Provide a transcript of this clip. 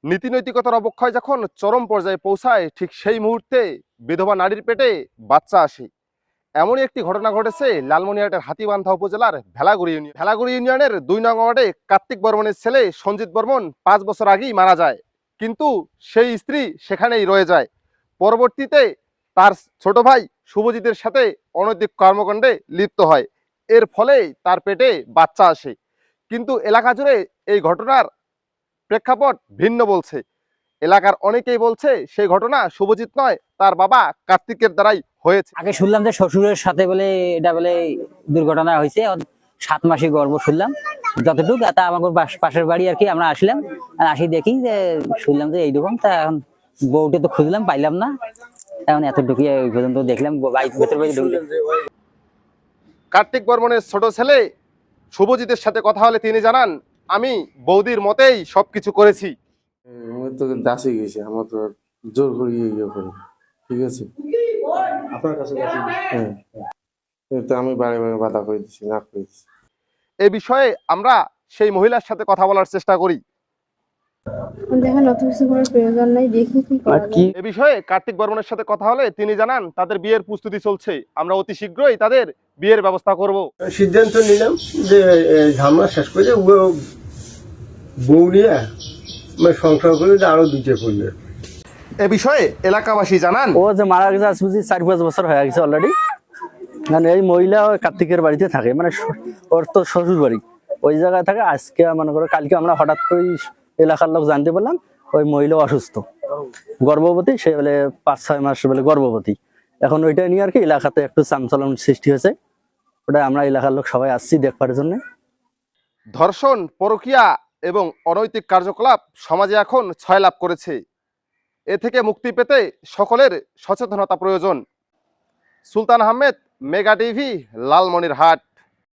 নীতিনৈতিকতার অবক্ষয় যখন চরম পর্যায়ে পৌঁছায়, ঠিক সেই মুহূর্তে বিধবা নারীর পেটে বাচ্চা আসে। এমনই একটি ঘটনা ঘটেছে লালমনিরহাটের হাতীবান্ধা উপজেলার ভেলাগুড়ি ইউনিয়নের ২ নং ওয়ার্ডে কার্তিক বর্মনের ছেলে সঞ্জিত বর্মন ৫ বছর আগেই মারা যায়, কিন্তু সেই স্ত্রী সেখানেই রয়ে যায়। পরবর্তীতে তার ছোট ভাই শুভজিতের সাথে অনৈতিক কর্মকাণ্ডে লিপ্ত হয়, এর ফলে তার পেটে বাচ্চা আসে। কিন্তু এলাকা জুড়ে এই ঘটনার প্রেক্ষাপট ভিন্ন বলছে। এলাকার অনেকেই বলছে সেই ঘটনা শুভজিৎ নয়, তার বাবা কার্তিকের দ্বারাই হয়েছে। আগে শুনলাম যে শ্বশুরের সাথে বলে এটা বলে দুর্ঘটনা হয়েছে, 7 মাসে গর্ভ শুনলাম যতটুকু। তা আমার পাশের বাড়ি আর কি, আমরা আসলাম, আর আসি দেখি যে শুনলাম যে এইরকম। তা এখন বউটা তো খুঁজলাম, পাইলাম না, এখন এতটুকু ওই পর্যন্ত দেখলাম, ভেতর বাড়ি ঢুকলাম। কার্তিক বর্মনের ছোট ছেলে শুভজিতের সাথে কথা হলে তিনি জানান, আমি বৌদির মতেই সবকিছু করেছি। আমি তো দাসে গেছি, আমার তো জোর করে ইয়ে করে, ঠিক আছে। আপনার কাছে হ্যাঁ, তো আমি বারে বারে বাধা করে দিচ্ছি, না করে দিচ্ছি। এ বিষয়ে আমরা সেই মহিলার সাথে কথা বলার চেষ্টা করি। দেখেন অত কিছু করার প্রয়োজন নাই, দেখি কি করা যায়। এ বিষয়ে কার্তিক বর্মনের সাথে কথা হলে তিনি জানান, তাদের বিয়ের প্রস্তুতি চলছে, আমরা অতি শীঘ্রই তাদের বিয়ের ব্যবস্থা করব। সিদ্ধান্ত নিলাম যে ঝামেলা শেষ করে বউ নিয়ে সংসার করে আরো 2টা করলে। এ বিষয়ে এলাকাবাসী জানান, ও যে মারা গেছে আজ বুঝি 4-5 বছর হয়ে গেছে অলরেডি। মানে এই মহিলা ওই কার্তিকের বাড়িতে থাকে, মানে ওর তো শ্বশুর বাড়ি ওই জায়গায় থাকে। আজকে মনে করো কালকে আমরা হঠাৎ করে এলাকার লোক জানতে পারলাম ওই মহিলা অসুস্থ, গর্ভবতী, সে বলে 5-6 মাস বলে গর্ভবতী। এখন ওইটা নিয়ে আর কি এলাকাতে একটু চাঞ্চল্য সৃষ্টি হয়েছে, ওটা আমরা এলাকার লোক সবাই আসছি দেখবার জন্য। ধর্ষণ, পরকীয়া এবং অনৈতিক কার্যকলাপ সমাজে এখন ছয় লাভ করেছে। এ থেকে মুক্তি পেতে সকলের সচেতনতা প্রয়োজন। সুলতান আহমেদ, মেগা টিভি, লালমনিরহাট।